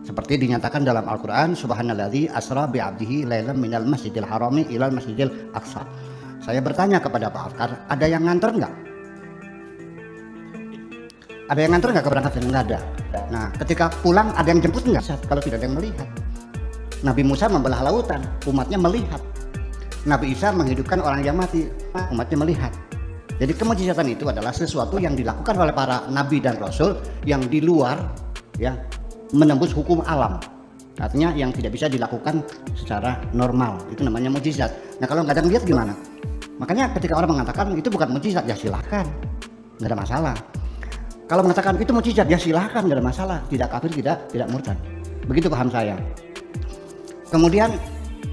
Seperti dinyatakan dalam Al-Quran, Subhanalladzi asra bi'abdihi lailan minal masjidil harami ilal masjidil aqsa. Saya bertanya kepada Pak Afkar, ada yang nganter nggak? Ada yang nganter nggak keberangkatan? Nggak ada. Nah, ketika pulang ada yang jemput nggak? Kalau tidak ada yang melihat. Nabi Musa membelah lautan, umatnya melihat. Nabi Isa menghidupkan orang yang mati, umatnya melihat. Jadi kemujizatan itu adalah sesuatu yang dilakukan oleh para nabi dan rasul yang di luar, ya, menembus hukum alam. Artinya yang tidak bisa dilakukan secara normal, itu namanya mujizat. Nah, kalau nggak ada yang lihat gimana? Makanya ketika orang mengatakan itu bukan mujizat, ya silahkan, nggak ada masalah. Kalau mengatakan itu mujizat, ya silahkan, nggak ada masalah, tidak kafir, tidak murtad. Begitu paham saya. Kemudian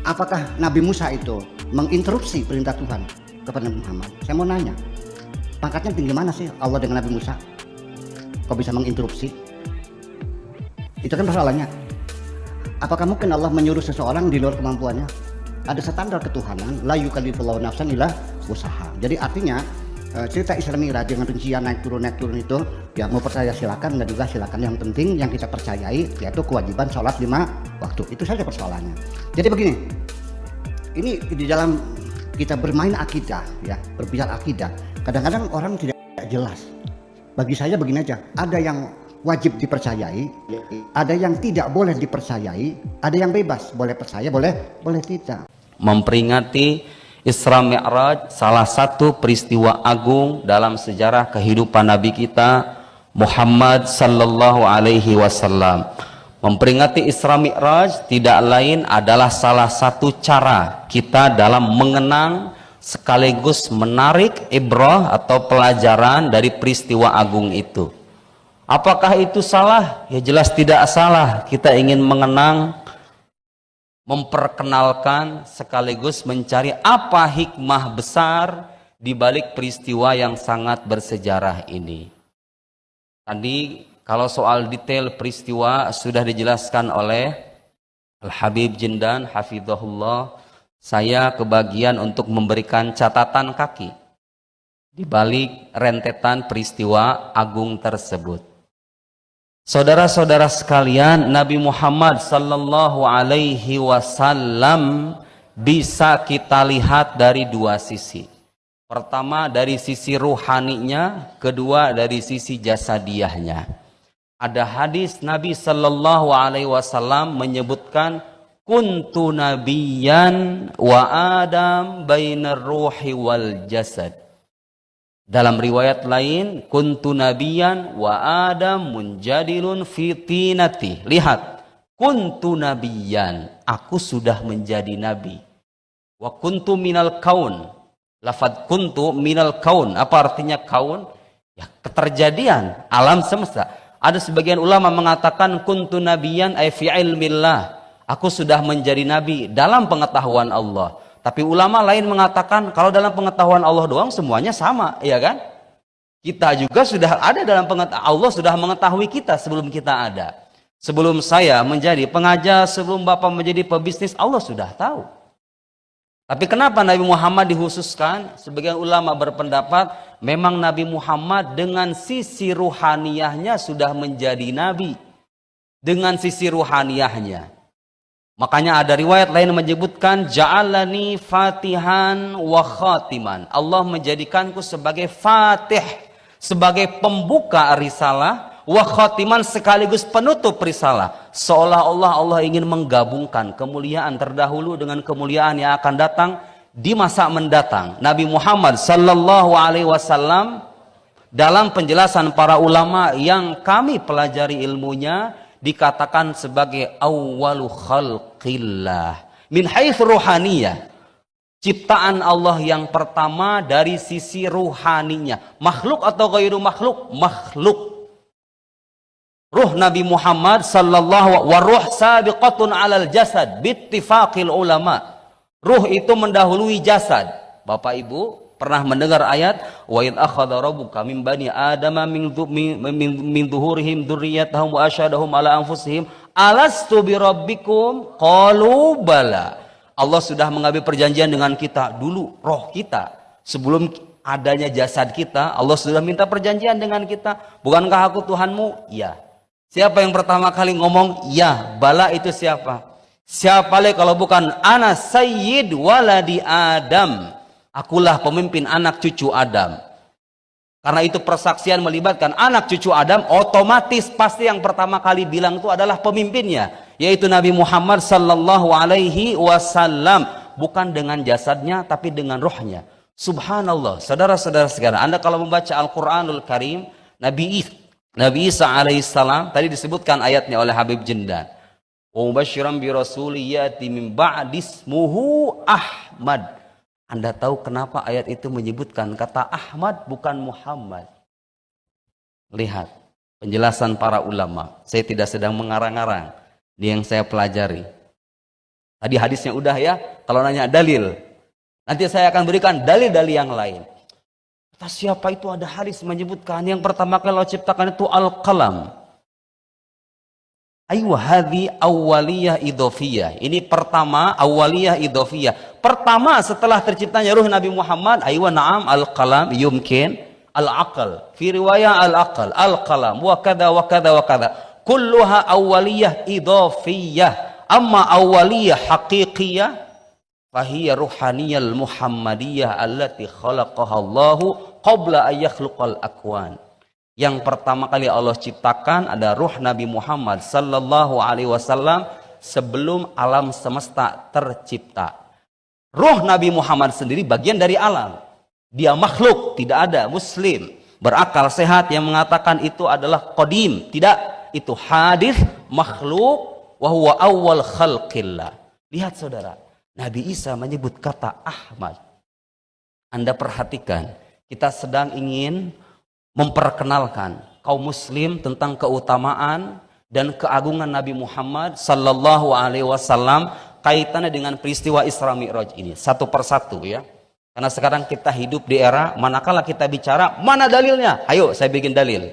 apakah Nabi Musa itu menginterupsi perintah Tuhan kepada Nabi Muhammad? Saya mau nanya, pangkatnya tinggi mana sih Allah dengan Nabi Musa? Kok bisa menginterupsi? Itu kan persoalannya. Apakah mungkin Allah menyuruh seseorang di luar kemampuannya? Ada standar ketuhanan, la yukallifullahu nafsan illa usaha. Jadi artinya cerita Isra Mi'raj dengan rincian naik turun itu, ya mau percaya silakan, nggak juga silakan. Yang penting yang kita percayai yaitu kewajiban sholat 5 waktu. Itu saja persoalannya. Jadi begini, ini di dalam kita bermain akidah, ya, berbicara akidah, kadang-kadang orang tidak jelas. Bagi saya begini aja, ada yang wajib dipercayai, ada yang tidak boleh dipercayai, ada yang bebas, boleh percaya, boleh tidak. Memperingati Isra Mi'raj, salah satu peristiwa agung dalam sejarah kehidupan Nabi kita Muhammad sallallahu alaihi wasallam. Memperingati Isra Mi'raj tidak lain adalah salah satu cara kita dalam mengenang sekaligus menarik ibrah atau pelajaran dari peristiwa agung itu. Apakah itu salah? Ya jelas tidak salah. Kita ingin mengenang, memperkenalkan sekaligus mencari apa hikmah besar di balik peristiwa yang sangat bersejarah ini. Tadi kalau soal detail peristiwa sudah dijelaskan oleh Al-Habib Jindan hafizahullah. Saya kebagian untuk memberikan catatan kaki di balik rentetan peristiwa agung tersebut. Saudara-saudara sekalian, Nabi Muhammad sallallahu alaihi wasallam bisa kita lihat dari dua sisi. Pertama dari sisi ruhaninya, kedua dari sisi jasadiahnya. Ada hadis Nabi sallallahu alaihi wasallam menyebutkan kuntu nabiyyan wa Adam bainar ruhi wal jasad. Dalam riwayat lain, kuntu nabiyan wa Adam munjadilun fi tinati. Lihat, kuntu nabiyan, aku sudah menjadi nabi. Wa kuntu minal kaun. Lafaz kuntu minal kaun. Apa artinya kaun? Ya, keterjadian, alam semesta. Ada sebagian ulama mengatakan kuntu nabiyan ay fi ilmillah. Aku sudah menjadi nabi dalam pengetahuan Allah. Tapi ulama lain mengatakan kalau dalam pengetahuan Allah doang semuanya sama, ya kan? Kita juga sudah ada dalam pengetahuan Allah, sudah mengetahui kita sebelum kita ada. Sebelum saya menjadi pengajar, sebelum Bapak menjadi pebisnis, Allah sudah tahu. Tapi kenapa Nabi Muhammad dikhususkan? Sebagian ulama berpendapat memang Nabi Muhammad dengan sisi ruhaniyahnya sudah menjadi nabi. Dengan sisi ruhaniyahnya. Makanya ada riwayat lain menyebutkan ja'alani fatihan wa khatiman. Allah menjadikanku sebagai fatih, sebagai pembuka risalah, wa khatiman sekaligus penutup risalah. Seolah-olah Allah ingin menggabungkan kemuliaan terdahulu dengan kemuliaan yang akan datang di masa mendatang. Nabi Muhammad sallallahu alaihi wasallam dalam penjelasan para ulama yang kami pelajari ilmunya dikatakan sebagai awwalu khalqillah min haitsu ruhaniyah, ciptaan Allah yang pertama dari sisi ruhaninya. Makhluk atau ghairu makhluk? Makhluk. Ruh Nabi Muhammad sallallahu wa ruh sabiqatun alal jasad bittifaqil ulama. Ruh itu mendahului jasad. Bapak Ibu pernah mendengar ayat wa id akhadha rabbuka min bani adama min dhuhurihim dzurriyyatahum wa asyhadahum ala anfusihim alastu birabbikum qalu bala. Allah sudah mengambil perjanjian dengan kita dulu, roh kita sebelum adanya jasad kita. Allah sudah minta perjanjian dengan kita, bukankah aku Tuhanmu? Ya. Siapa yang pertama kali ngomong ya bala itu siapa? Siapa lagi kalau bukan ana sayyid waladi Adam. Akulah pemimpin anak cucu Adam. Karena itu persaksian melibatkan anak cucu Adam, otomatis pasti yang pertama kali bilang itu adalah pemimpinnya, yaitu Nabi Muhammad sallallahu alaihi wasallam, bukan dengan jasadnya tapi dengan rohnya. Subhanallah, saudara-saudara sekalian, Anda kalau membaca Al-Qur'anul Karim, Nabi Isa alaihissalam tadi disebutkan ayatnya oleh Habib Jindan. Wa mubasysyiran bi rasulin yati min ba'di ismuhu Ahmad. Anda tahu kenapa ayat itu menyebutkan kata Ahmad bukan Muhammad? Lihat penjelasan para ulama. Saya tidak sedang mengarang-arang. Ini yang saya pelajari. Tadi hadisnya udah ya. Kalau nanya dalil, nanti saya akan berikan dalil-dalil yang lain. Kata siapa itu ada hadis menyebutkan yang pertama kali Allah ciptakan itu Al-Qalam. Aywa hadhi awaliyah idhofiyah. Ini pertama awaliyah idhofiyah. Pertama setelah terciptanya ruh Nabi Muhammad, aywa na'am al-qalam yumkin al-aqal. Fi riwayah al-aqal, al-qalam wa kada wa kada wa kada. Kulluha awaliyah idhofiyah. Amma awaliyah haqiqiyah fahiya ruhaniyal muhammadiyah allati khalaqaha Allahu qabla an yakhluqal akwan. Yang pertama kali Allah ciptakan ada ruh Nabi Muhammad sallallahu alaihi wasallam sebelum alam semesta tercipta. Ruh Nabi Muhammad sendiri bagian dari alam. Dia makhluk, tidak ada muslim berakal sehat yang mengatakan itu adalah qadim. Tidak, itu hadis makhluk wa huwa awwal khalqillah. Lihat saudara, Nabi Isa menyebut kata Ahmad. Anda perhatikan, kita sedang ingin memperkenalkan kaum muslim tentang keutamaan dan keagungan Nabi Muhammad sallallahu alaihi wasallam kaitannya dengan peristiwa Isra Mi'raj ini satu persatu ya. Karena sekarang kita hidup di era manakala kita bicara mana dalilnya? Ayo saya bikin dalil.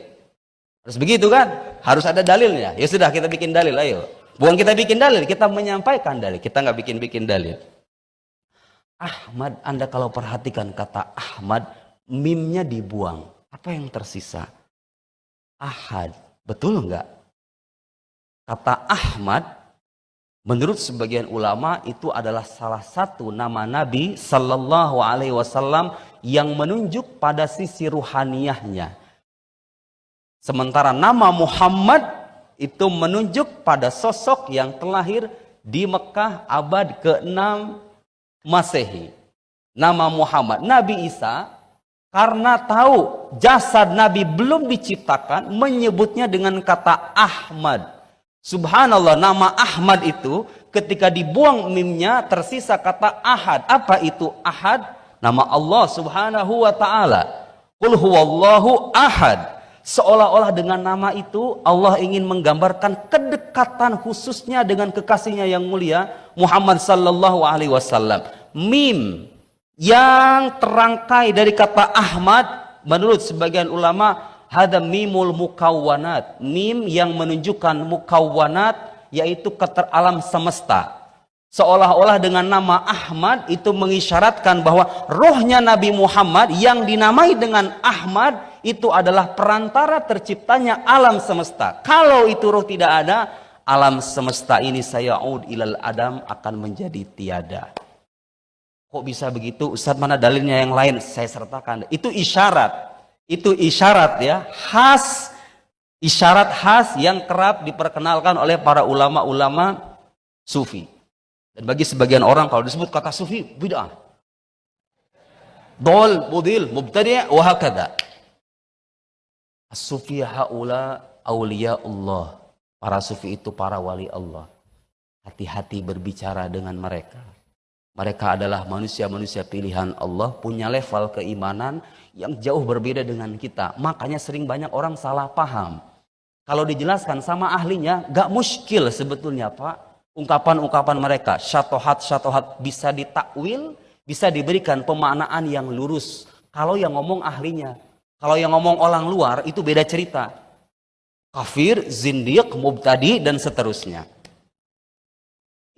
Harus begitu kan? Harus ada dalilnya. Ya sudah kita bikin dalil ayo. Bukan kita bikin dalil, kita menyampaikan dalil. Kita nggak bikin dalil. Ahmad, Anda kalau perhatikan kata Ahmad, mimnya dibuang. Apa yang tersisa? Ahad. Betul enggak? Kata Ahmad, menurut sebagian ulama itu adalah salah satu nama Nabi sallallahu alaihi wasallam yang menunjuk pada sisi ruhaniyahnya. Sementara nama Muhammad itu menunjuk pada sosok yang terlahir di Mekah abad ke-6 Masehi. Nama Muhammad, Nabi Isa karena tahu jasad Nabi belum diciptakan, menyebutnya dengan kata Ahmad. Subhanallah, nama Ahmad itu ketika dibuang mimnya tersisa kata Ahad. Apa itu Ahad? Nama Allah subhanahu wa ta'ala. Qul huwallahu ahad. Seolah-olah dengan nama itu Allah ingin menggambarkan kedekatan khususnya dengan kekasihnya yang mulia Muhammad sallallahu alaihi wasallam. Mim yang terangkai dari kata Ahmad menurut sebagian ulama hada mimul mukawwanat, mim yang menunjukkan mukawwanat yaitu alam semesta. Seolah-olah dengan nama Ahmad itu mengisyaratkan bahwa rohnya Nabi Muhammad yang dinamai dengan Ahmad itu adalah perantara terciptanya alam semesta. Kalau itu roh tidak ada, alam semesta ini saya'ud ilal adam akan menjadi tiada. Kok bisa begitu? Ustaz, mana dalilnya yang lain? Saya sertakan. Itu isyarat. Itu isyarat ya. Khas. Isyarat khas yang kerap diperkenalkan oleh para ulama-ulama sufi. Dan bagi sebagian orang kalau disebut kata sufi, bid'ah. Dol, mudil, mubtadi' wa hakadha. As-sufi haula auliya Allah. Para sufi itu para wali Allah. Hati-hati berbicara dengan mereka. Mereka adalah manusia-manusia pilihan Allah, punya level keimanan yang jauh berbeda dengan kita. Makanya sering banyak orang salah paham. Kalau dijelaskan sama ahlinya, gak muskil sebetulnya Pak. Ungkapan-ungkapan mereka, syatohat bisa ditakwil, bisa diberikan pemaknaan yang lurus. Kalau yang ngomong ahlinya, kalau yang ngomong orang luar itu beda cerita. Kafir, zindiq, mubtadi dan seterusnya.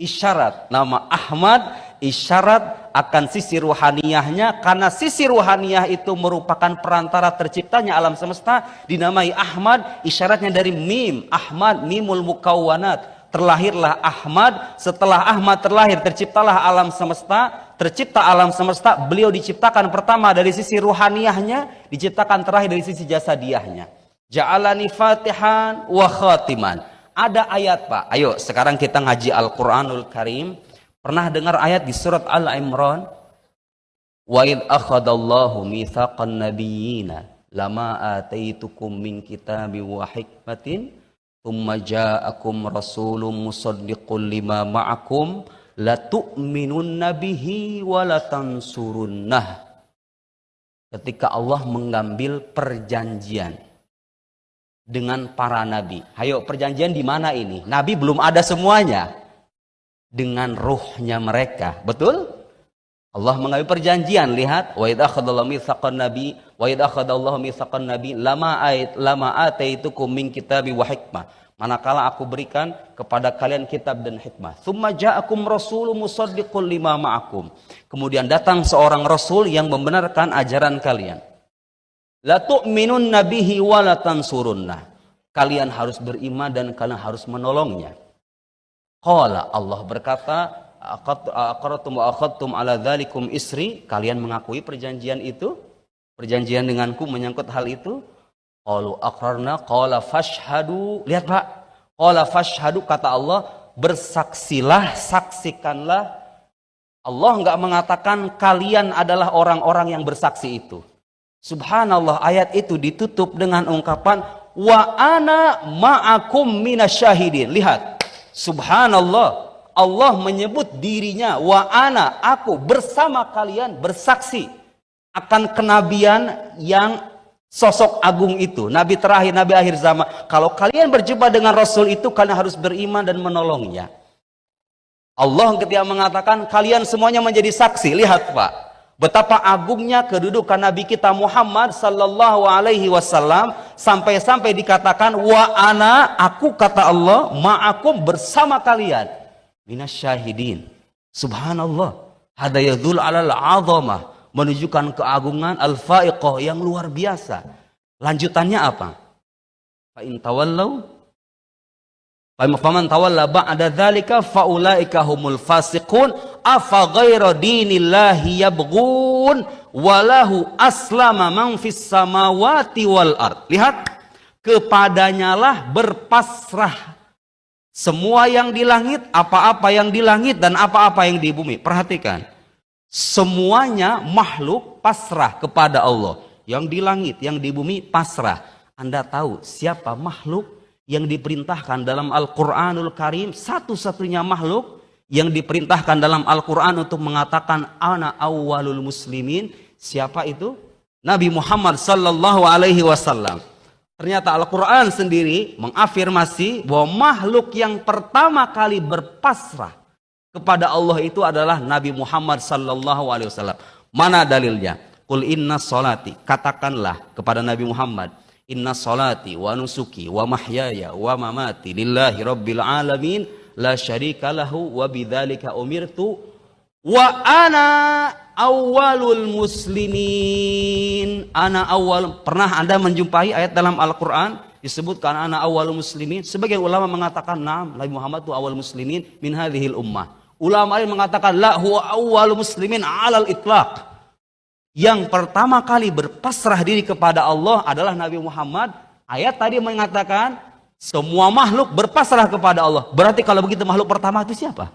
Isyarat nama Ahmad isyarat akan sisi ruhaniyahnya, karena sisi ruhaniyah itu merupakan perantara terciptanya alam semesta, dinamai Ahmad. Isyaratnya dari mim, Ahmad, mimul mukawwanat. Terlahirlah Ahmad, setelah Ahmad terlahir terciptalah alam semesta. Tercipta alam semesta, beliau diciptakan pertama dari sisi ruhaniyahnya, diciptakan terakhir dari sisi jasadiyahnya. Ja'alani fatihan wa khatiman. Ada ayat, Pak. Ayo sekarang kita ngaji Al-Quranul Karim. Pernah dengar ayat di surat Al-Imran? Wa idh akhadallahu mitsaqan nabiyyina lama ataitukum min kitabi wa hikmatin thumma ja'akum rasulun musaddiqun lima ma'akum latu'minunna bihi wa latansurunnah. Ketika Allah mengambil perjanjian dengan para nabi. Hayo, perjanjian di mana ini? Nabi belum ada semuanya. Dengan ruhnya mereka. Betul? Allah mengambil perjanjian. Lihat, wa idza akhadallahu mitsaqan nabi wa idza akhadallahu mitsaqan nabi lama ataitukum min kitabi wa hikmah. Manakala aku berikan kepada kalian kitab dan hikmah. Tsumma ja'akum rasulun musaddiqun lima ma'akum. Kemudian datang seorang rasul yang membenarkan ajaran kalian. La tu'minunna bihi wa la tansurunnah. Kalian harus beriman dan kalian harus menolongnya. Qala, Allah berkata, aqartum wa akhadtum ala dzalikum isri. Kalian mengakui perjanjian itu? Perjanjian denganku menyangkut hal itu? Qalu aqrarna. Qala fashhadu. Lihat, Pak. Qala fashhadu, kata Allah, bersaksilah, saksikanlah. Allah enggak mengatakan kalian adalah orang-orang yang bersaksi itu. Subhanallah, ayat itu ditutup dengan ungkapan wa ana ma'akum minasyahidin. Lihat, subhanallah, Allah menyebut dirinya wa ana, aku bersama kalian bersaksi akan kenabian yang sosok agung itu, nabi terakhir, nabi akhir zaman. Kalau kalian berjumpa dengan rasul itu, kalian harus beriman dan menolongnya. Allah ketika mengatakan kalian semuanya menjadi saksi. Lihat, Pak, betapa agungnya kedudukan Nabi kita Muhammad sallallahu alaihi wasallam, sampai-sampai dikatakan wa ana, aku kata Allah, ma'akum, bersama kalian, minasyahidin. Subhanallah, hada yadul alal azamah, menunjukkan keagungan al-faiqah yang luar biasa. Lanjutannya apa? Fa in tawallau faman tawalla ba'da dzalika faulaika humul fasiqun afa ghaira dinillahi yabghun walahu aslama man fis samawati wal ard. Lihat, kepadanyalah berpasrah semua yang di langit, apa-apa yang di langit dan apa-apa yang di bumi. Perhatikan, semuanya makhluk pasrah kepada Allah. Yang di langit, yang di bumi pasrah. Anda tahu siapa makhluk yang diperintahkan dalam Al-Quranul Karim, satu-satunya makhluk yang diperintahkan dalam Al-Quran untuk mengatakan ana awwalul muslimin? Siapa itu? Nabi Muhammad sallallahu alaihi wasallam. Ternyata Al-Quran sendiri mengafirmasi bahwa makhluk yang pertama kali berpasrah kepada Allah itu adalah Nabi Muhammad sallallahu alaihi wasallam. Mana dalilnya? Qul inna sholati, katakanlah kepada Nabi Muhammad, inna sholati wa nusuki wa mahyaya wa mamati lillahi rabbil alamin la syarika lahu wa bidzalika umirtu wa ana awwalul muslimin. Ana awal. Pernah Anda menjumpai ayat dalam Al-Quran disebutkan ana awwalul muslimin? Sebagian ulama mengatakan naam, Nabi Muhammad itu awal muslimin min hadhil ummah. Ulama lain mengatakan la huwa awwalul muslimin alal itlaq. Yang pertama kali berpasrah diri kepada Allah adalah Nabi Muhammad. Ayat tadi mengatakan semua makhluk berpasrah kepada Allah. Berarti kalau begitu makhluk pertama itu siapa?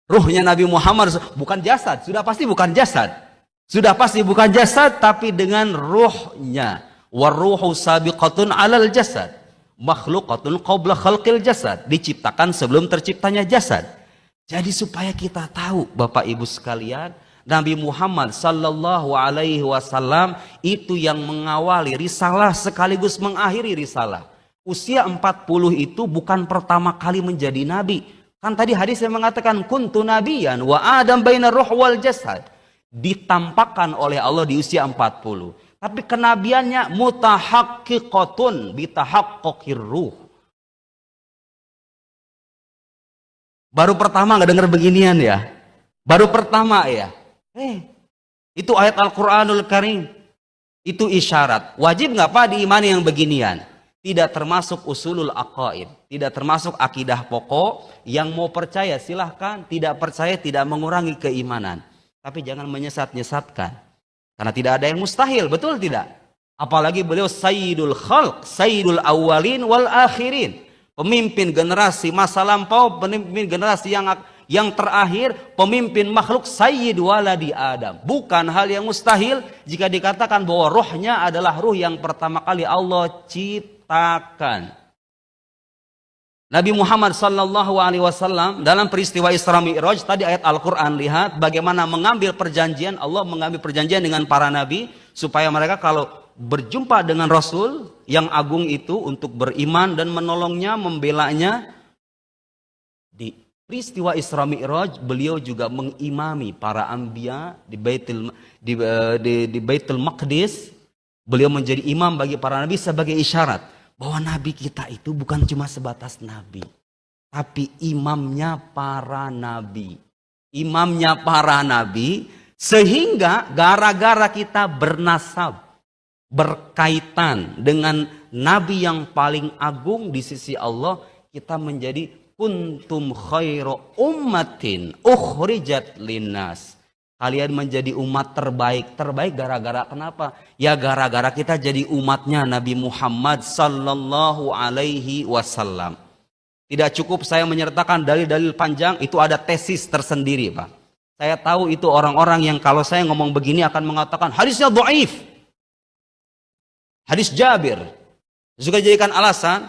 Ruhnya Nabi Muhammad, bukan jasad. Sudah pasti bukan jasad. Sudah pasti bukan jasad, tapi dengan ruhnya. Waruhu sabiqatun alal jasad. Makhlukatun qabla khalqil jasad. Diciptakan sebelum terciptanya jasad. Jadi supaya kita tahu, Bapak Ibu sekalian, Nabi Muhammad sallallahu alaihi wasallam itu yang mengawali risalah sekaligus mengakhiri risalah. Usia 40 itu bukan pertama kali menjadi nabi. Kan tadi hadis yang mengatakan kuntu nabiyan wa adam bainar ruh wal jasad. Ditampakkan oleh Allah di usia 40. Tapi kenabiannya mutahaqqiqatun bitahaqqaqir ruh. Baru pertama nggak dengar beginian ya. Baru pertama ya. Itu ayat Al-Quranul Karim. Itu isyarat. Wajib nggak Pak diimani yang beginian? Tidak termasuk usulul aqaid. Tidak termasuk akidah pokok. Yang mau percaya silahkan. Tidak percaya tidak mengurangi keimanan. Tapi jangan menyesat-nyesatkan. Karena tidak ada yang mustahil. Betul tidak? Apalagi beliau sayyidul khalq. Sayyidul awalin wal akhirin. Pemimpin generasi masa lampau. Pemimpin generasi yang terakhir, pemimpin makhluk sayyid waladi Adam. Bukan hal yang mustahil jika dikatakan bahwa rohnya adalah ruh yang pertama kali Allah ciptakan. Nabi Muhammad sallallahu alaihi wasallam dalam peristiwa Isra Mi'raj tadi ayat Al-Qur'an, lihat bagaimana mengambil perjanjian, Allah mengambil perjanjian dengan para nabi supaya mereka kalau berjumpa dengan Rasul yang agung itu untuk beriman dan menolongnya, membelanya. Di peristiwa Isra Mi'raj beliau juga mengimami para anbiya di Baitul Maqdis. Beliau menjadi imam bagi para nabi sebagai isyarat bahwa nabi kita itu bukan cuma sebatas nabi, tapi imamnya para nabi. Imamnya para nabi sehingga gara-gara kita bernasab, berkaitan dengan nabi yang paling agung di sisi Allah, kita menjadi kuntum khairu ummatin ukhrijat linnas. Kalian menjadi umat terbaik. Terbaik gara-gara kenapa? Ya gara-gara kita jadi umatnya Nabi Muhammad sallallahu alaihi wasallam. Tidak cukup saya menyertakan dalil-dalil panjang, itu ada tesis tersendiri, Pak. Saya tahu itu orang-orang yang kalau saya ngomong begini akan mengatakan hadisnya dhaif. Hadis Jabir. Juga jadikan alasan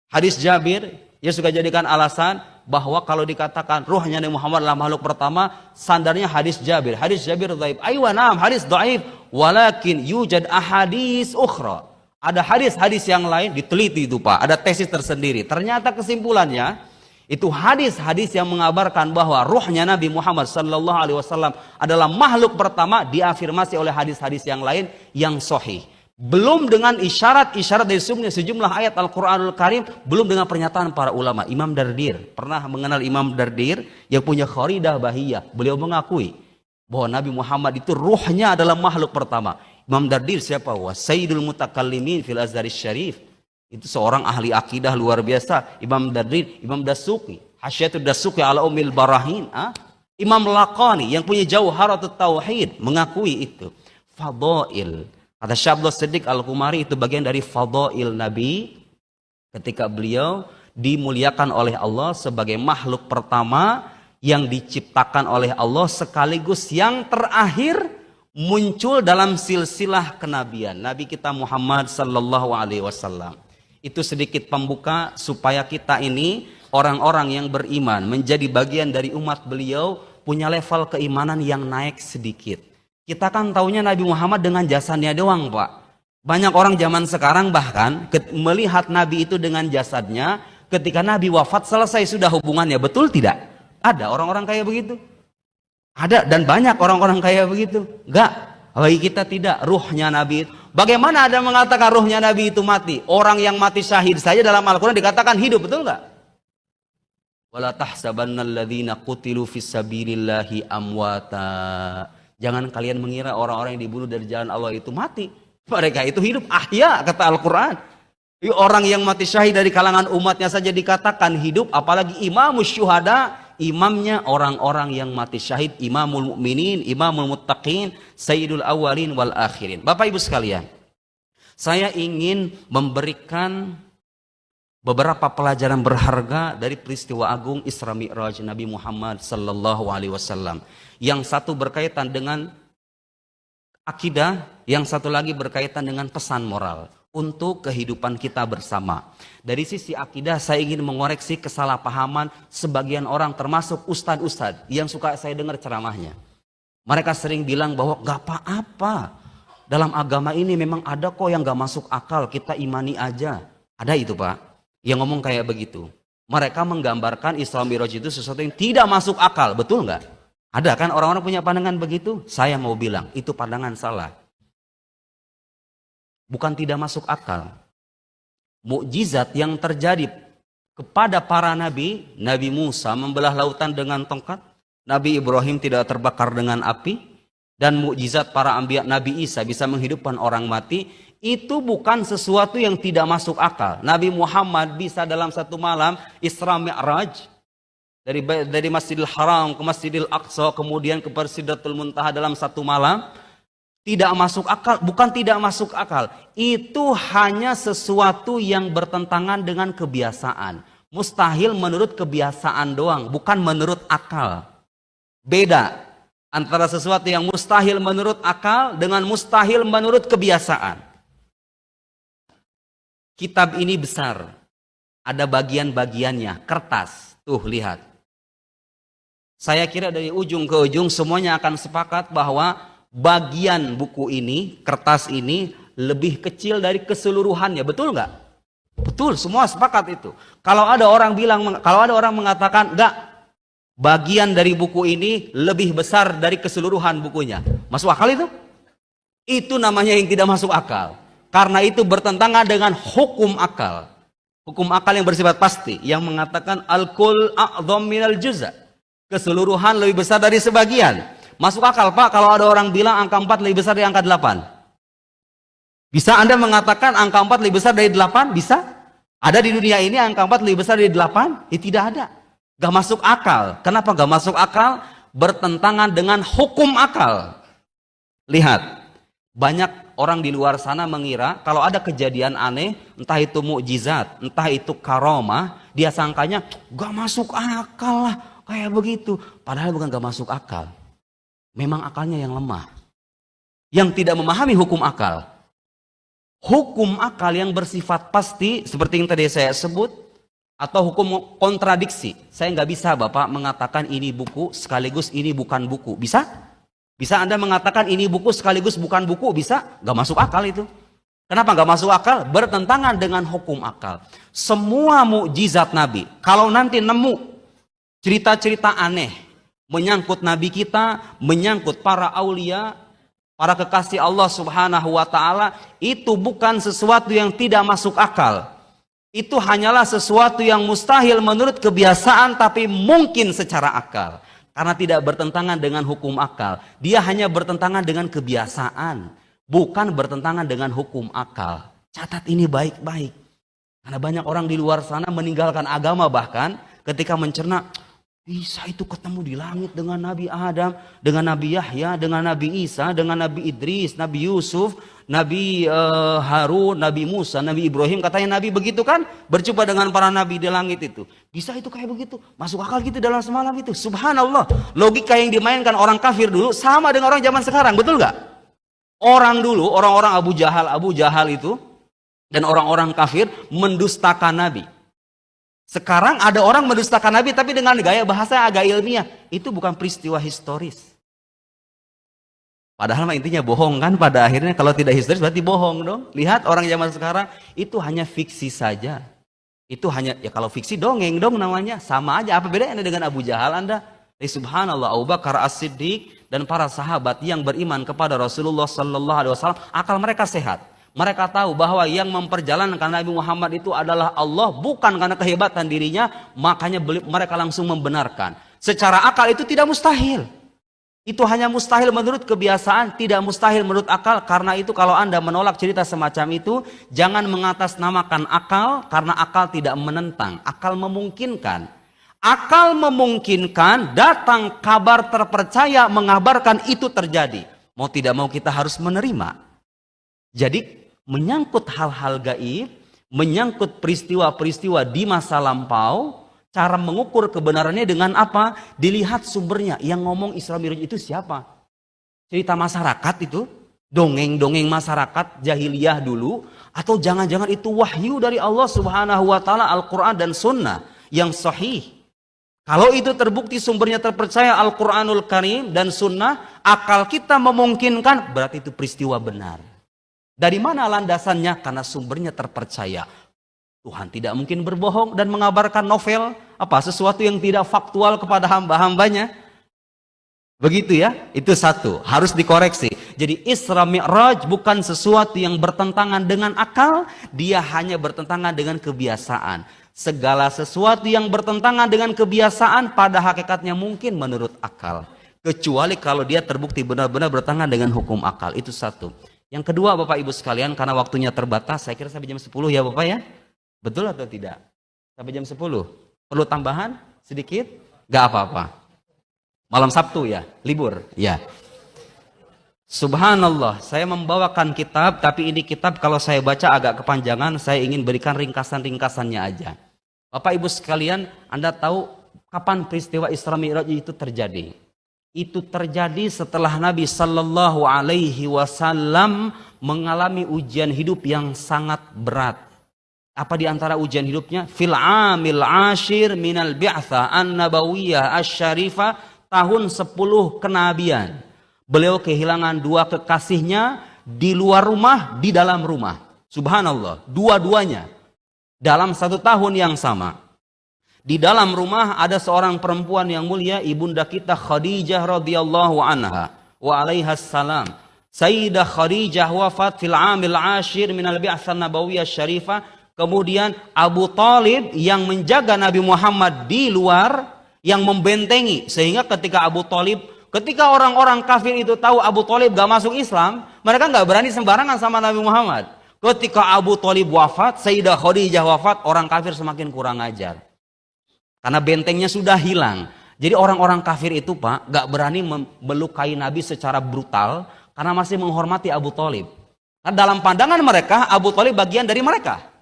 hadis Jabir, ya suka jadikan alasan bahwa kalau dikatakan ruhnya Nabi Muhammad adalah makhluk pertama, sandarnya hadis Jabir. Hadis Jabir dhaif. Aywa na'am, hadis dhaif, walakin yujad ahadis ukhra. Ada hadis-hadis yang lain, diteliti itu Pak. Ada tesis tersendiri. Ternyata kesimpulannya itu hadis-hadis yang mengabarkan bahwa ruhnya Nabi Muhammad sallallahu alaihi wasallam adalah makhluk pertama diafirmasi oleh hadis-hadis yang lain yang sahih. Belum dengan isyarat-isyarat dari sejumlah ayat Al-Quranul Karim, belum dengan pernyataan para ulama. Imam Dardir, pernah mengenal Imam Dardir yang punya kharidah bahiyah. Beliau mengakui bahwa Nabi Muhammad itu ruhnya adalah makhluk pertama. Imam Dardir siapa? Sayyidul mutakallimin fil Azhari Syarif. Itu seorang ahli akidah luar biasa. Imam Dardir, Imam Dasuki, Hasyiatul Dasuki ala Ummil Barahin. Imam Laqani yang punya Jauharatut Tauhid mengakui itu. Fadail. Kata Syekh Abdul Siddiq Al-Qumari itu bagian dari fadail Nabi ketika beliau dimuliakan oleh Allah sebagai makhluk pertama yang diciptakan oleh Allah sekaligus yang terakhir muncul dalam silsilah kenabian Nabi kita Muhammad sallallahu alaihi wasallam. Itu sedikit pembuka supaya kita ini orang-orang yang beriman menjadi bagian dari umat beliau punya level keimanan yang naik sedikit. Kita kan taunya Nabi Muhammad dengan jasadnya doang, Pak. Banyak orang zaman sekarang bahkan melihat Nabi itu dengan jasadnya, ketika Nabi wafat selesai sudah hubungannya. Betul tidak? Ada orang-orang kayak begitu. Ada dan banyak orang-orang kayak begitu. Enggak, bagi kita tidak. Ruhnya Nabi. Bagaimana ada mengatakan ruhnya Nabi itu mati? Orang yang mati syahid saja dalam Al-Quran dikatakan hidup, betul enggak? Wala tahsabannal ladzina qutilu fis sabilillahi amwata. Jangan kalian mengira orang-orang yang dibunuh dari jalan Allah itu mati. Mereka itu hidup, ahya, kata Al-Quran. Orang yang mati syahid dari kalangan umatnya saja dikatakan hidup, apalagi imamus syuhada, imamnya orang-orang yang mati syahid, imamul mu'minin, imamul muttaqin, sayyidul awalin wal akhirin. Bapak Ibu sekalian, saya ingin memberikan beberapa pelajaran berharga dari peristiwa agung Isra Mi'raj Nabi Muhammad sallallahu alaihi wasallam. Yang satu berkaitan dengan akidah, yang satu lagi berkaitan dengan pesan moral untuk kehidupan kita bersama. Dari sisi akidah saya ingin mengoreksi kesalahpahaman sebagian orang termasuk ustadz-ustadz yang suka saya dengar ceramahnya. Mereka sering bilang bahwa gak apa-apa. Dalam agama ini memang ada kok yang gak masuk akal, kita imani aja. Ada itu Pak, yang ngomong kayak begitu. Mereka menggambarkan Isra Mi'raj itu sesuatu yang tidak masuk akal, betul nggak? Ada kan orang-orang punya pandangan begitu? Saya mau bilang, itu pandangan salah. Bukan tidak masuk akal. Mukjizat yang terjadi kepada para nabi, Nabi Musa membelah lautan dengan tongkat, Nabi Ibrahim tidak terbakar dengan api, dan mukjizat para anbiya Nabi Isa bisa menghidupkan orang mati, itu bukan sesuatu yang tidak masuk akal. Nabi Muhammad bisa dalam satu malam Isra Mi'raj dari Masjidil Haram ke Masjidil Aqsa, kemudian ke Sidratul Muntaha dalam satu malam. Tidak masuk akal, bukan tidak masuk akal. Itu hanya sesuatu yang bertentangan dengan kebiasaan. Mustahil menurut kebiasaan doang, bukan menurut akal. Beda antara sesuatu yang mustahil menurut akal dengan mustahil menurut kebiasaan. Kitab ini besar, ada bagian-bagiannya, kertas. Tuh, lihat. Saya kira dari ujung ke ujung semuanya akan sepakat bahwa bagian buku ini, kertas ini lebih kecil dari keseluruhannya. Betul nggak? Betul, semua sepakat itu. Kalau ada orang mengatakan enggak, bagian dari buku ini lebih besar dari keseluruhan bukunya, masuk akal itu? Itu namanya yang tidak masuk akal. Karena itu bertentangan dengan hukum akal. Hukum akal yang bersifat pasti, yang mengatakan al-kul a'dham minal juz'a. Keseluruhan lebih besar dari sebagian. Masuk akal, Pak, kalau ada orang bilang angka 4 lebih besar dari angka 8. Bisa Anda mengatakan angka 4 lebih besar dari 8? Bisa? Ada di dunia ini angka 4 lebih besar dari 8? Tidak ada. Gak masuk akal. Kenapa gak masuk akal? Bertentangan dengan hukum akal. Lihat, banyak orang di luar sana mengira kalau ada kejadian aneh, entah itu mukjizat, entah itu karomah, dia sangkanya gak masuk akal lah kayak begitu. Padahal bukan gak masuk akal. Memang akalnya yang lemah, yang tidak memahami hukum akal. Hukum akal yang bersifat pasti seperti yang tadi saya sebut, atau hukum kontradiksi. Saya nggak bisa Bapak mengatakan ini buku sekaligus ini bukan buku. Bisa? Bisa Anda mengatakan ini buku sekaligus bukan buku? Bisa? Nggak masuk akal itu. Kenapa nggak masuk akal? Bertentangan dengan hukum akal. Semua mukjizat Nabi, kalau nanti nemu cerita-cerita aneh menyangkut Nabi kita, menyangkut para aulia, para kekasih Allah Subhanahu wa Ta'ala, itu bukan sesuatu yang tidak masuk akal. Itu hanyalah sesuatu yang mustahil menurut kebiasaan, tapi mungkin secara akal. Karena tidak bertentangan dengan hukum akal. Dia hanya bertentangan dengan kebiasaan, bukan bertentangan dengan hukum akal. Catat ini baik-baik. Karena banyak orang di luar sana meninggalkan agama bahkan ketika mencerna, Isa itu ketemu di langit dengan Nabi Adam, dengan Nabi Yahya, dengan Nabi Isa, dengan Nabi Idris, Nabi Yusuf, Nabi Harun, Nabi Musa, Nabi Ibrahim. Katanya Nabi begitu kan, berjumpa dengan para Nabi di langit itu. Bisa itu kayak begitu, masuk akal gitu dalam semalam itu. Subhanallah, logika yang dimainkan orang kafir dulu sama dengan orang zaman sekarang, betul gak? Orang dulu, orang-orang Abu Jahal itu, dan orang-orang kafir mendustakan Nabi. Sekarang ada orang mendustakan Nabi tapi dengan gaya bahasa agak ilmiah. Itu bukan peristiwa historis. Padahal intinya bohong kan pada akhirnya. Kalau tidak historis berarti bohong dong. Lihat orang zaman sekarang itu hanya fiksi saja. Itu hanya, ya kalau fiksi dongeng dong namanya. Sama aja, apa bedanya dengan Abu Jahal Anda? Subhanallah, Abu Bakar As-Siddiq dan para sahabat yang beriman kepada Rasulullah Sallallahu Alaihi Wasallam, akal mereka sehat. Mereka tahu bahwa yang memperjalankan Nabi Muhammad itu adalah Allah, bukan karena kehebatan dirinya, makanya mereka langsung membenarkan. Secara akal itu tidak mustahil. Itu hanya mustahil menurut kebiasaan, tidak mustahil menurut akal. Karena itu kalau Anda menolak cerita semacam itu, jangan mengatasnamakan akal, karena akal tidak menentang. Akal memungkinkan. Akal memungkinkan datang kabar terpercaya mengabarkan itu terjadi. Mau tidak mau kita harus menerima. Jadi menyangkut hal-hal gaib, menyangkut peristiwa-peristiwa di masa lampau, cara mengukur kebenarannya dengan apa? Dilihat sumbernya. Yang ngomong Isra Mi'raj itu siapa? Cerita masyarakat itu? Dongeng-dongeng masyarakat jahiliyah dulu? Atau jangan-jangan itu wahyu dari Allah Subhanahu wa Ta'ala, Al-Quran dan Sunnah yang sahih? Kalau itu terbukti sumbernya terpercaya, Al-Quranul Karim dan Sunnah, akal kita memungkinkan, berarti itu peristiwa benar. Dari mana landasannya? Karena sumbernya terpercaya. Tuhan tidak mungkin berbohong dan mengabarkan novel, sesuatu yang tidak faktual kepada hamba-hambanya. Begitu ya, itu satu, harus dikoreksi. Jadi Isra Mi'raj bukan sesuatu yang bertentangan dengan akal, dia hanya bertentangan dengan kebiasaan. Segala sesuatu yang bertentangan dengan kebiasaan pada hakikatnya mungkin menurut akal. Kecuali kalau dia terbukti benar-benar bertentangan dengan hukum akal. Itu satu. Yang kedua Bapak Ibu sekalian, karena waktunya terbatas, saya kira sampai jam 10 ya Bapak ya. Betul atau tidak? Sampai jam 10. Perlu tambahan sedikit? Gak apa-apa. Malam Sabtu ya, libur. Ya. Subhanallah, saya membawakan kitab, tapi ini kitab kalau saya baca agak kepanjangan, saya ingin berikan ringkasan-ringkasannya aja. Bapak Ibu sekalian, Anda tahu kapan peristiwa Isra Mi'raj itu terjadi? Itu terjadi setelah Nabi Sallallahu Alaihi Wasallam mengalami ujian hidup yang sangat berat. Apa di antara ujian hidupnya? Fil amil ashir minal bi'tha an-nabawiyah asy-syarifah, tahun 10 kenabian. Beliau kehilangan 2 kekasihnya di luar rumah, di dalam rumah. Subhanallah, dua-duanya dalam 1 tahun yang sama. Di dalam rumah ada seorang perempuan yang mulia, ibunda kita Khadijah radhiyallahu anha wa alaihas salam. Sayyidah Khadijah wafat fil amil ashir minal bi'tsah nabawiyah syarifah. Kemudian Abu Thalib yang menjaga Nabi Muhammad di luar, yang membentengi, sehingga ketika orang-orang kafir itu tahu Abu Thalib gak masuk Islam, mereka gak berani sembarangan sama Nabi Muhammad. Ketika Abu Thalib wafat, Sayyidah Khadijah wafat, orang kafir semakin kurang ajar. Karena bentengnya sudah hilang. Jadi orang-orang kafir itu Pak, gak berani melukai Nabi secara brutal, karena masih menghormati Abu Thalib. Karena dalam pandangan mereka, Abu Thalib bagian dari mereka.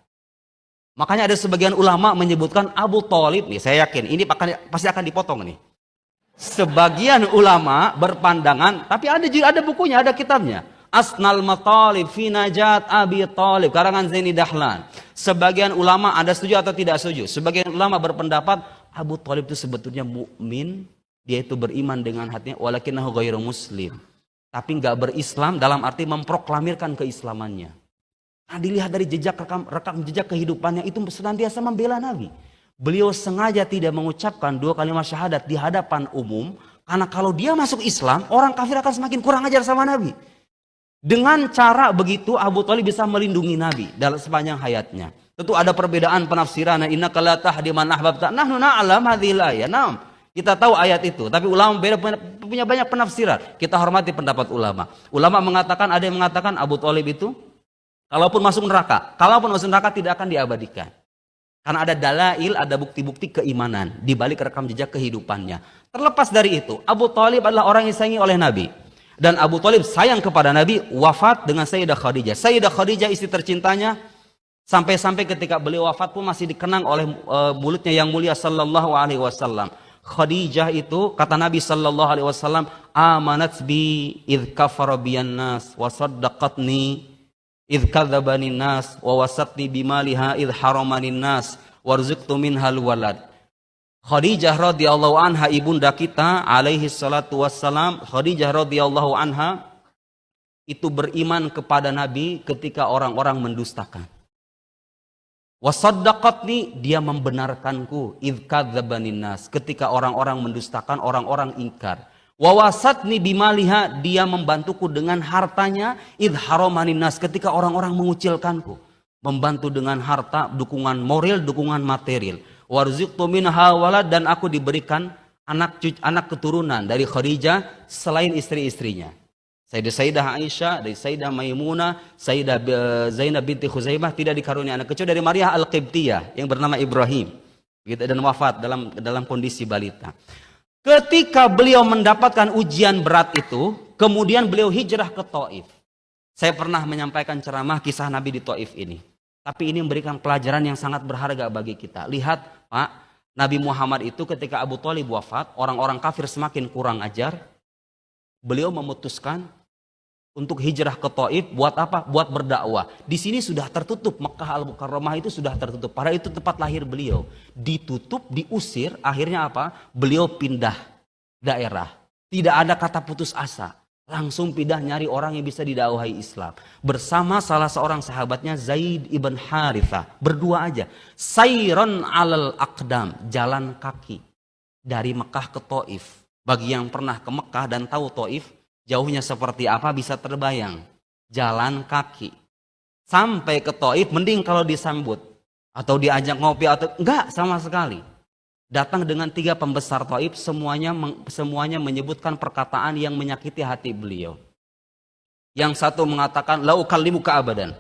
Makanya ada sebagian ulama menyebutkan Abu Thalib, nih saya yakin, ini pasti akan dipotong nih. Sebagian ulama berpandangan, tapi ada bukunya, ada kitabnya. Asnal Matalib fi Najat Abi Thalib, karangan Zaini Dahlan. Sebagian ulama ada setuju atau tidak setuju. Sebagian ulama berpendapat Abu Thalib itu sebetulnya mukmin, dia itu beriman dengan hatinya, walakinahu ghairu muslim. Tapi nggak berislam dalam arti memproklamirkan keislamannya. Nah, dilihat dari rekam jejak kehidupannya, itu senantiasa membela Nabi. Beliau sengaja tidak mengucapkan 2 kalimat syahadat di hadapan umum, karena kalau dia masuk Islam, orang kafir akan semakin kurang ajar sama Nabi. Dengan cara begitu, Abu Thalib bisa melindungi Nabi dalam sepanjang hayatnya. Tentu ada perbedaan penafsiran. Innaka la tahdi man ahbabta. Nahnu na'lam hadhil ayat. Nah, kita tahu ayat itu, tapi ulama punya banyak penafsiran. Kita hormati pendapat ulama. Ulama mengatakan, ada yang mengatakan Abu Thalib itu kalaupun masuk neraka tidak akan diabadikan. Karena ada dalail, ada bukti-bukti keimanan di balik rekam jejak kehidupannya. Terlepas dari itu, Abu Thalib adalah orang yang disayangi oleh Nabi. Dan Abu Thalib sayang kepada Nabi, wafat dengan Sayyidah Khadijah. Sayyidah Khadijah istri tercintanya, sampai-sampai ketika beliau wafat pun masih dikenang oleh mulutnya yang mulia sallallahu alaihi wasallam. Khadijah itu, kata Nabi sallallahu alaihi wasallam, amanat bi idh kafara biyan nas wa saddaqatni idh kadzabani nas wa wasatni bimaliha idh haramani nas warzuqtu minhal walad. Khadijah radhiyallahu anha, ibunda kita alaihi salatu wassalam, Khadijah radhiyallahu anha itu beriman kepada Nabi ketika orang-orang mendustakan. Wa saddaqatni, dia membenarkanku idh kadzabani nas, ketika orang-orang mendustakan, orang-orang ingkar. Wawasatni bimaliha, dia membantuku dengan hartanya, idh haramanin nas, ketika orang-orang mengucilkanku, membantu dengan harta, dukungan moral, dukungan material. Warzuqtu minha walad, dan aku diberikan anak keturunan dari Khadijah selain istri-istrinya. Sayyidah Aisyah, dari Sayyidah Maimunah, Sayyidah Zainab binti Khuzaimah tidak dikaruniai anak kecuali dari Maria Al-Qibtiyah yang bernama Ibrahim, gitu, dan wafat dalam kondisi balita. Ketika beliau mendapatkan ujian berat itu, kemudian beliau hijrah ke Taif. Saya pernah menyampaikan ceramah kisah Nabi di Taif ini. Tapi ini memberikan pelajaran yang sangat berharga bagi kita. Lihat Pak, Nabi Muhammad itu ketika Abu Thalib wafat, orang-orang kafir semakin kurang ajar. Beliau memutuskan untuk hijrah ke Taif, buat apa? Buat berdakwah. Di sini sudah tertutup, Mekah Al-Mukarramah itu sudah tertutup. Padahal itu tempat lahir beliau. Ditutup, diusir, akhirnya apa? Beliau pindah daerah. Tidak ada kata putus asa. Langsung pindah nyari orang yang bisa didakwahi Islam. Bersama salah seorang sahabatnya Zaid ibn Harithah. Berdua aja. Sayron alal aqdam, jalan kaki. Dari Mekah ke Taif. Bagi yang pernah ke Mekah dan tahu Taif, jauhnya seperti apa bisa terbayang. Jalan kaki. Sampai ke Taif, mending kalau disambut. atau diajak ngopi atau enggak sama sekali. Datang dengan 3 pembesar Taif, semuanya menyebutkan perkataan yang menyakiti hati beliau. Yang satu mengatakan, la ukallimuka abadan.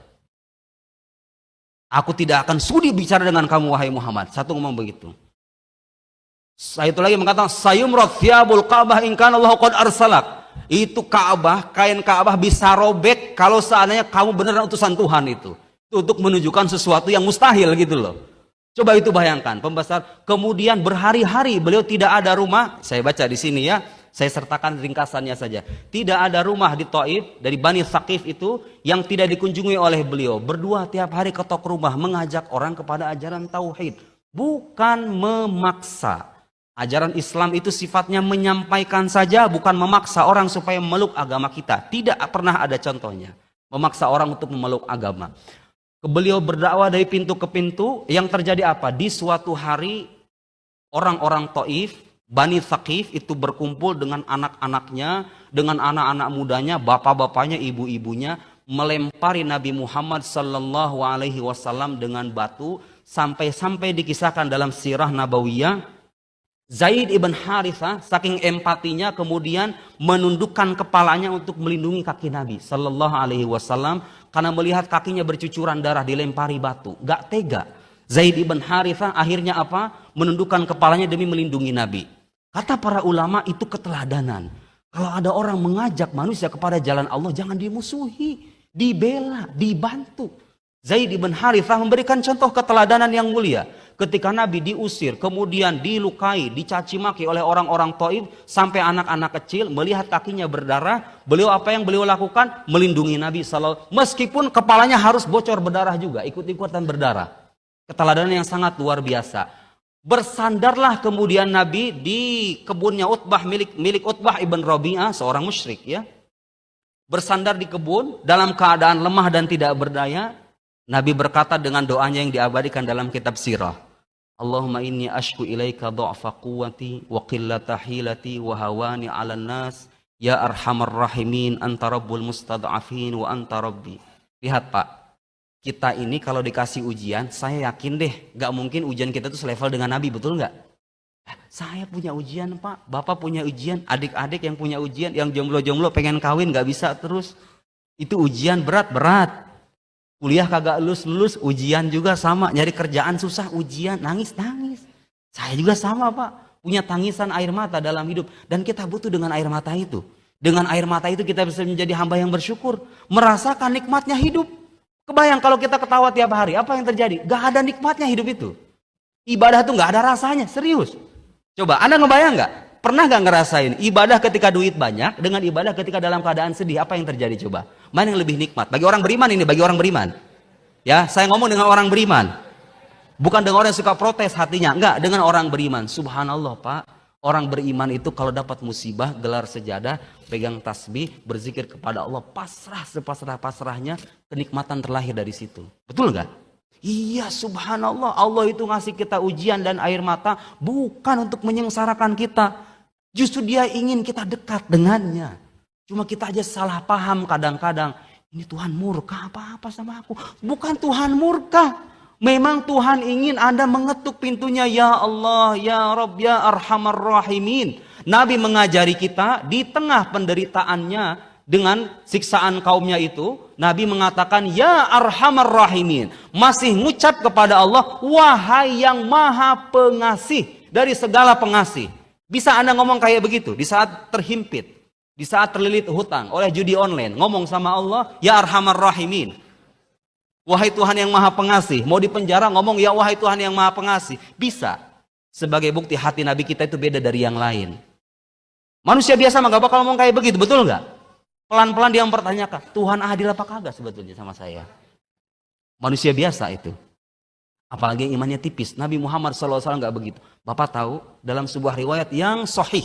Aku tidak akan sudi bicara dengan kamu wahai Muhammad. Satu ngomong begitu. Itu lagi mengatakan, sayumrat thiyabul Ka'bah in kana Allahu qad arsalak. Itu Ka'bah, kain Ka'bah bisa robek kalau seandainya kamu beneran utusan Tuhan itu. Untuk menunjukkan sesuatu yang mustahil gitu loh. Coba itu bayangkan, pembesar. Kemudian berhari-hari beliau tidak ada rumah. Saya baca di sini ya, saya sertakan ringkasannya saja. Tidak ada rumah di Taif dari Bani Thaqif itu yang tidak dikunjungi oleh beliau. Berdua tiap hari ketok rumah mengajak orang kepada ajaran tauhid, bukan memaksa. Ajaran Islam itu sifatnya menyampaikan saja, bukan memaksa orang supaya memeluk agama kita. Tidak pernah ada contohnya memaksa orang untuk memeluk agama. Beliau berdakwah dari pintu ke pintu. Yang terjadi apa? Di suatu hari orang-orang Taif, Bani Thaqif itu berkumpul dengan anak-anaknya, dengan anak-anak mudanya, bapak-bapaknya, ibu-ibunya, melempari Nabi Muhammad sallallahu alaihi wasallam dengan batu, sampai dikisahkan dalam sirah nabawiyah, Zaid ibn Harithah saking empatinya kemudian menundukkan kepalanya untuk melindungi kaki Nabi sallallahu alaihi wasallam karena melihat kakinya bercucuran darah dilempari batu. Gak tega. Zaid ibn Harithah akhirnya apa? Menundukkan kepalanya demi melindungi Nabi. Kata para ulama itu keteladanan. Kalau ada orang mengajak manusia kepada jalan Allah, jangan dimusuhi, dibela, dibantu. Zaid ibn Harithah memberikan contoh keteladanan yang mulia. Ketika Nabi diusir, kemudian dilukai, dicaci maki oleh orang-orang Taif, sampai anak-anak kecil melihat kakinya berdarah, beliau apa yang beliau lakukan? Melindungi Nabi sallallahu. Meskipun kepalanya harus bocor berdarah juga, ikut-ikutan berdarah. Keteladanan yang sangat luar biasa. Bersandarlah kemudian Nabi di kebunnya Utbah milik Utbah ibn Rabi'ah, seorang musyrik ya. Bersandar di kebun dalam keadaan lemah dan tidak berdaya. Nabi berkata dengan doanya yang diabadikan dalam kitab sirah. Allahumma inni ashku ilaika du'fa quwwati wa qillata hilati wa hawani 'alan nas ya arhamar rahimin anta rabbul mustad'afin wa anta rabbi. Lihat Pak, kita ini kalau dikasih ujian, saya yakin deh gak mungkin ujian kita itu selevel dengan Nabi, betul gak? Saya punya ujian Pak, Bapak punya ujian, adik-adik yang punya ujian, yang jomblo-jomblo pengen kawin gak bisa terus. Itu ujian berat. Kuliah kagak lulus, ujian juga sama. Nyari kerjaan susah, ujian, nangis. Saya juga sama Pak. Punya tangisan air mata dalam hidup. Dan kita butuh dengan air mata itu. Dengan air mata itu kita bisa menjadi hamba yang bersyukur. Merasakan nikmatnya hidup. Kebayang kalau kita ketawa tiap hari, apa yang terjadi? Gak ada nikmatnya hidup itu. Ibadah tuh gak ada rasanya, serius. Coba, Anda ngebayang gak? Pernah gak ngerasain ibadah ketika duit banyak dengan ibadah ketika dalam keadaan sedih? Apa yang terjadi coba? Mana yang lebih nikmat? Bagi orang beriman ini, bagi orang beriman. Ya, saya ngomong dengan orang beriman. Bukan dengan orang yang suka protes hatinya. Enggak, dengan orang beriman. Subhanallah Pak. Orang beriman itu kalau dapat musibah, gelar sejadah, pegang tasbih, berzikir kepada Allah, pasrah sepasrah-pasrahnya, kenikmatan terlahir dari situ. Betul gak? Iya subhanallah, Allah itu ngasih kita ujian dan air mata bukan untuk menyengsarakan kita. Justru dia ingin kita dekat dengannya. Cuma kita aja salah paham kadang-kadang. Ini Tuhan murka apa-apa sama aku. Bukan Tuhan murka. Memang Tuhan ingin Anda mengetuk pintunya. Ya Allah, Ya Rabb, Ya Arhamar Rahimin. Nabi mengajari kita di tengah penderitaannya dengan siksaan kaumnya itu. Nabi mengatakan Ya Arhamar Rahimin. Masih ngucap kepada Allah, wahai yang maha pengasih dari segala pengasih. Bisa Anda ngomong kayak begitu di saat terhimpit, di saat terlilit hutang oleh judi online, ngomong sama Allah, Ya Arhamar Rahimin. Wahai Tuhan yang maha pengasih. Mau di penjara ngomong, ya wahai Tuhan yang maha pengasih. Bisa. Sebagai bukti hati Nabi kita itu beda dari yang lain. Manusia biasa mah gak bakal ngomong kayak begitu, betul gak? Pelan-pelan dia mempertanyakan, Tuhan adil apa kagak sebetulnya sama saya? Manusia biasa itu. Apalagi yang imannya tipis. Nabi Muhammad SAW gak begitu. Bapak tahu dalam sebuah riwayat yang sahih,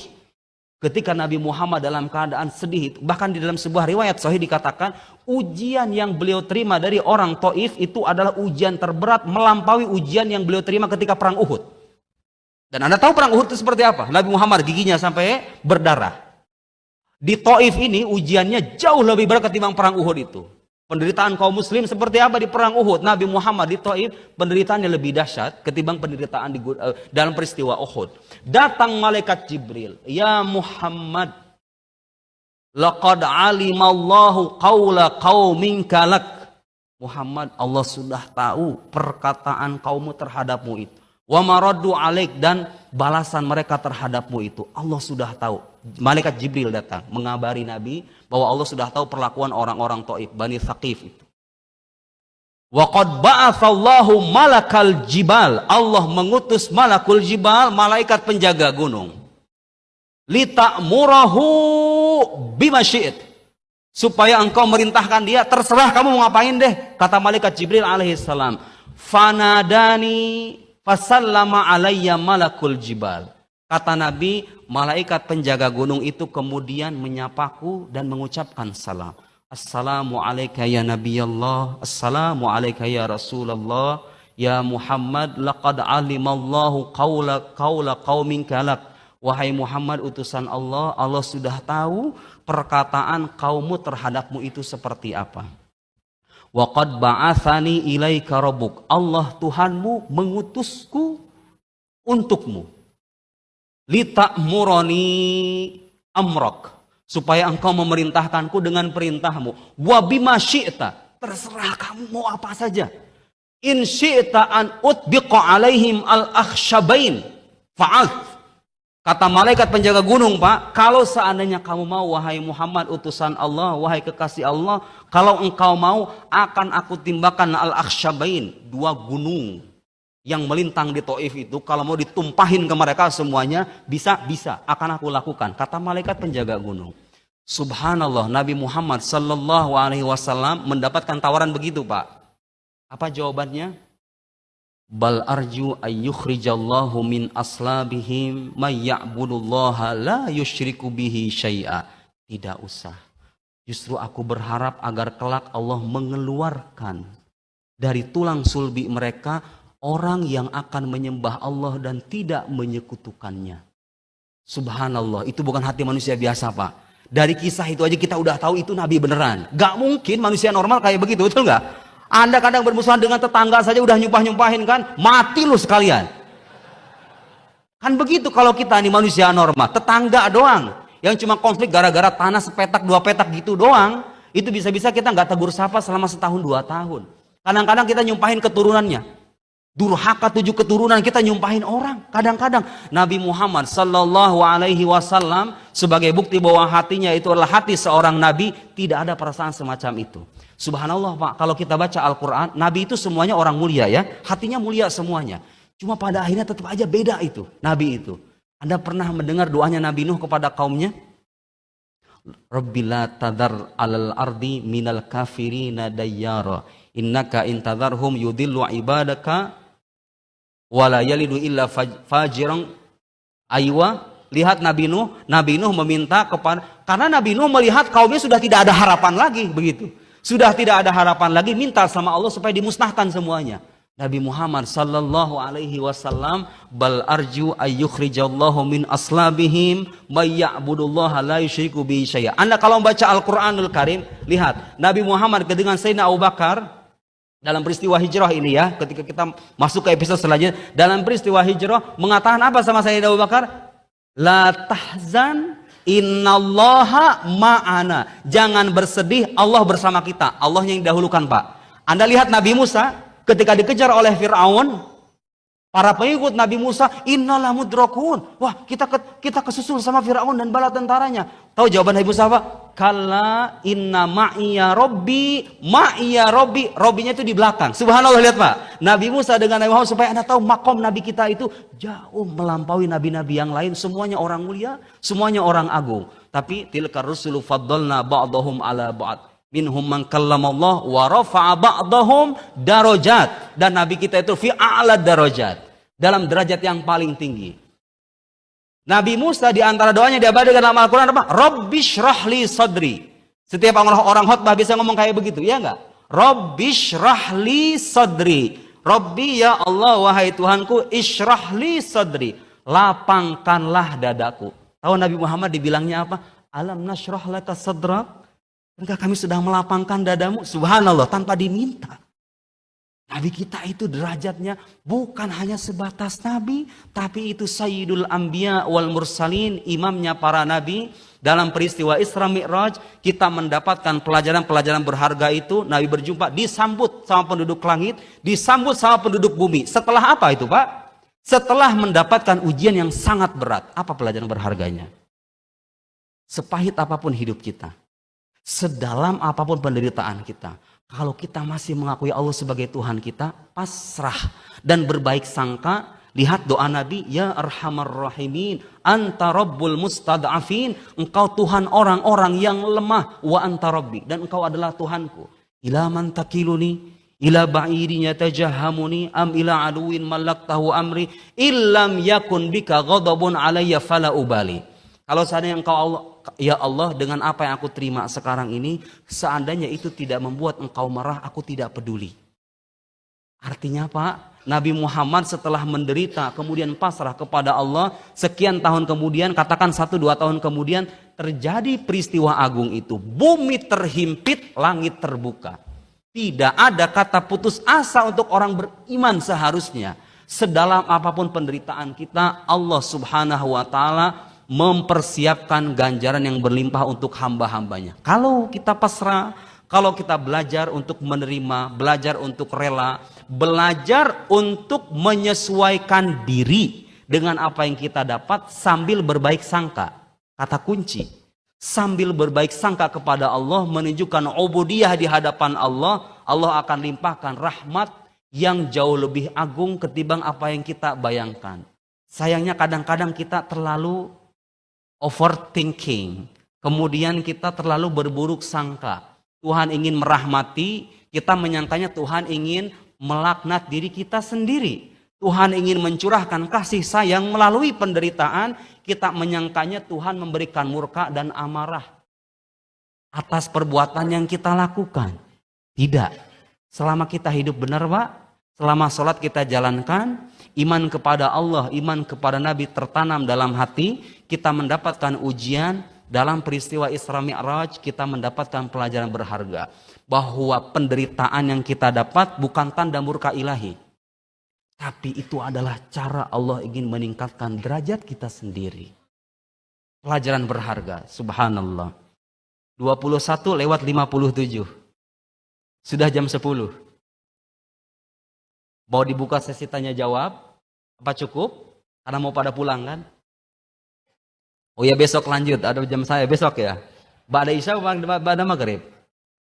ketika Nabi Muhammad dalam keadaan sedih, bahkan di dalam sebuah riwayat sahih dikatakan, ujian yang beliau terima dari orang Taif itu adalah ujian terberat melampaui ujian yang beliau terima ketika perang Uhud. Dan Anda tahu perang Uhud itu seperti apa? Nabi Muhammad giginya sampai berdarah. Di Taif ini ujiannya jauh lebih berat ketimbang perang Uhud itu. Penderitaan kaum muslim seperti apa di perang Uhud? Nabi Muhammad di Taif penderitaannya lebih dahsyat ketimbang penderitaan dalam peristiwa Uhud. Datang malaikat Jibril, "Ya Muhammad, laqad alimallahu qaula qauminka lak." Muhammad, Allah sudah tahu perkataan kaummu terhadapmu itu. Wa maraddu alaik, dan balasan mereka terhadapmu itu Allah sudah tahu. Malaikat Jibril datang mengabari Nabi bahwa Allah sudah tahu perlakuan orang-orang Taif, Bani Thaqif itu. Wa qad ba'atsallahu malakal jibal, Allah mengutus malakul jibal, malaikat penjaga gunung. Li ta'murahu bima syi'it, supaya engkau merintahkan dia, terserah kamu mau ngapain deh, kata malaikat Jibril alaihissalam. Fanadani fasallama alayya malakul jibal. Kata Nabi, malaikat penjaga gunung itu kemudian menyapaku dan mengucapkan salam. Assalamu alayka ya Nabiyallah, assalamu alayka ya Rasulullah, ya Muhammad, laqad alimallahu qawla qauminka lak. Wahai Muhammad, utusan Allah, Allah sudah tahu perkataan kaummu terhadapmu itu seperti apa. Wa qad ba'athani ilaika rabbuk, Allah Tuhanmu mengutusku untukmu. Lita'murani amrak, supaya engkau memerintahkanku dengan perintahmu. Wa bima syi'ta, terserah kamu mau apa saja. In syi'ta an utbiqa alaihim al-akhshabain fa'alt. Kata malaikat penjaga gunung, Pak, kalau seandainya kamu mau, wahai Muhammad utusan Allah, wahai kekasih Allah, kalau engkau mau, akan aku timbahkan al-akhshabain, 2 gunung yang melintang di Taif itu, kalau mau ditumpahin ke mereka semuanya, bisa, akan aku lakukan. Kata malaikat penjaga gunung. Subhanallah, Nabi Muhammad sallallahu alaihi wasallam mendapatkan tawaran begitu, Pak. Apa jawabannya? Bal arju ayyukhrijallahu min aslabihim may ya'budullaha la yusyriku bihi syai'a. Tidak usah. Justru aku berharap agar kelak Allah mengeluarkan dari tulang sulbi mereka orang yang akan menyembah Allah dan tidak menyekutukannya. Subhanallah, itu bukan hati manusia biasa, Pak. Dari kisah itu aja kita udah tahu itu Nabi beneran. Gak mungkin manusia normal kayak begitu, betul gak? Anda kadang bermusuhan dengan tetangga saja udah nyumpah-nyumpahin kan, mati lu sekalian. Kan begitu kalau kita nih manusia normal, tetangga doang yang cuma konflik gara-gara tanah sepetak 2 petak gitu doang, itu bisa-bisa kita nggak tegur sapa selama 1-2 tahun. Kadang-kadang kita nyumpahin keturunannya, durhaka 7 keturunan kita nyumpahin orang. Kadang-kadang Nabi Muhammad sallallahu alaihi wasallam sebagai bukti bahwa hatinya itu adalah hati seorang nabi, tidak ada perasaan semacam itu. Subhanallah, Pak, kalau kita baca Al-Quran, Nabi itu semuanya orang mulia ya, hatinya mulia semuanya. Cuma pada akhirnya tetap aja beda itu, Nabi itu. Anda pernah mendengar doanya Nabi Nuh kepada kaumnya? Rabbila tadar alal ardi minal kafirina dayyara, innaka intadharhum yudillu ibadaka wala yalidu illa fajiran. Aywa, lihat Nabi Nuh meminta kepada, karena Nabi Nuh melihat kaumnya sudah tidak ada harapan lagi, begitu. Sudah tidak ada harapan lagi, minta sama Allah supaya dimusnahkan semuanya. Nabi Muhammad sallallahu alaihi wasallam, bal arju ayyukhrijallahu min aslabihim may ya'budullaha la yusyriku bihi syai'a. Anda kalau membaca Al-Qur'anul Karim, lihat Nabi Muhammad dengan Sayyidina Abu Bakar dalam peristiwa hijrah ini ya, ketika kita masuk ke episode selanjutnya, dalam peristiwa hijrah mengatakan apa sama Sayyidina Abu Bakar? La tahzan innallaha ma'ana. Jangan bersedih, Allah bersama kita. Allah yang didahulukan, Pak. Anda lihat Nabi Musa ketika dikejar oleh Fir'aun, para pengikut Nabi Musa, innalah mudrakun. Wah, kita kesusul sama Fir'aun dan bala tentaranya. Tahu jawaban Nabi Musa apa? Kalla inna ma'iya robbi. Robbinya itu di belakang. Subhanallah, lihat Pak. Nabi Musa dengan Nabi Muhammad, supaya Anda tahu makom Nabi kita itu jauh melampaui nabi-nabi yang lain. Semuanya orang mulia, semuanya orang agung. Tapi tilka rusulu faddalna ba'dahum ala ba'd. Minhum man kallamallah wa rafa'a ba'dahum darajat. Dan Nabi kita itu fi a'la darajat, dalam derajat yang paling tinggi. Nabi Musa di antara doanya diabadikan dalam Al-Quran apa? Rabbishrahli sadri. Setiap orang khotbah bisa ngomong kayak begitu, ya enggak? Rabbishrahli sadri. Rabbi, ya Allah, wahai Tuhanku, ishrahli sadri. Lapangkanlah dadaku. Tahu Nabi Muhammad dibilangnya apa? Alam nashrah laka sadrak. Bukankah kami sudah melapangkan dadamu? Subhanallah, tanpa diminta. Nabi kita itu derajatnya bukan hanya sebatas nabi, tapi itu sayyidul anbiya wal mursalin, imamnya para nabi. Dalam peristiwa Isra Mi'raj, kita mendapatkan pelajaran-pelajaran berharga itu. Nabi berjumpa, disambut sama penduduk langit, disambut sama penduduk bumi. Setelah apa itu, Pak? Setelah mendapatkan ujian yang sangat berat. Apa pelajaran berharganya? Sepahit apapun hidup kita, sedalam apapun penderitaan kita, kalau kita masih mengakui Allah sebagai Tuhan kita, pasrah dan berbaik sangka. Lihat doa Nabi, ya arhamar rahimin, anta rabbul mustad'afin, engkau Tuhan orang-orang yang lemah, wa anta rabbi, dan engkau adalah Tuhanku. Ila man takiluni, ila ba'idin yatajahamuni, am ila aduwin malaktahu amri, illam yakun bika ghadabun alayya fala ubali. Kalau seandainya engkau Allah, ya Allah, dengan apa yang aku terima sekarang ini, seandainya itu tidak membuat engkau marah, aku tidak peduli. Artinya Pak, Nabi Muhammad setelah menderita, kemudian pasrah kepada Allah, sekian tahun kemudian, katakan 1-2 tahun kemudian, terjadi peristiwa agung itu. Bumi terhimpit, langit terbuka. Tidak ada kata putus asa untuk orang beriman seharusnya. Sedalam apapun penderitaan kita, Allah Subhanahu wa Ta'ala mempersiapkan ganjaran yang berlimpah untuk hamba-hambanya. Kalau kita pasrah, kalau kita belajar untuk menerima, belajar untuk rela, belajar untuk menyesuaikan diri dengan apa yang kita dapat sambil berbaik sangka. Kata kunci, sambil berbaik sangka kepada Allah, menunjukkan ubudiyah di hadapan Allah, Allah akan limpahkan rahmat yang jauh lebih agung ketimbang apa yang kita bayangkan. Sayangnya kadang-kadang kita terlalu overthinking, kemudian kita terlalu berburuk sangka. Tuhan ingin merahmati, kita menyangkanya Tuhan ingin melaknat diri kita sendiri. Tuhan ingin mencurahkan kasih sayang melalui penderitaan, kita menyangkanya Tuhan memberikan murka dan amarah atas perbuatan yang kita lakukan. Tidak. Selama kita hidup benar, Pak, selama sholat kita jalankan, iman kepada Allah, iman kepada Nabi tertanam dalam hati, kita mendapatkan ujian. Dalam peristiwa Isra Mi'raj kita mendapatkan pelajaran berharga. Bahwa penderitaan yang kita dapat bukan tanda murka ilahi. Tapi itu adalah cara Allah ingin meningkatkan derajat kita sendiri. Pelajaran berharga, subhanallah. 21:57. Sudah jam 10. Mau dibuka sesi tanya jawab? Apa cukup? Karena mau pada pulang kan? Oh ya besok lanjut, ada jam saya besok ya. Ba'da Isya, ba'da Maghrib.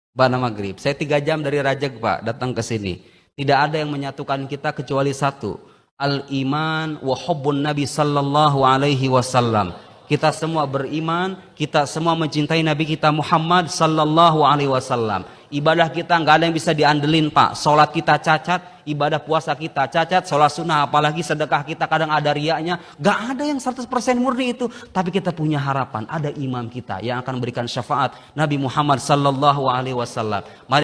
Ba'da Maghrib. Saya 3 jam dari Rajak Pak datang ke sini. Tidak ada yang menyatukan kita kecuali satu. Al-iman wa hubbun Nabi sallallahu alaihi wasallam. Kita semua beriman, kita semua mencintai Nabi kita Muhammad sallallahu alaihi wasallam. Ibadah kita nggak ada yang bisa diandelin Pak. Sholat kita cacat, ibadah puasa kita cacat, sholat sunnah apalagi sedekah kita kadang ada riaknya. Nggak ada yang 100% murni itu. Tapi kita punya harapan, ada imam kita yang akan memberikan syafaat Nabi Muhammad sallallahu alaihi wasallam. Mari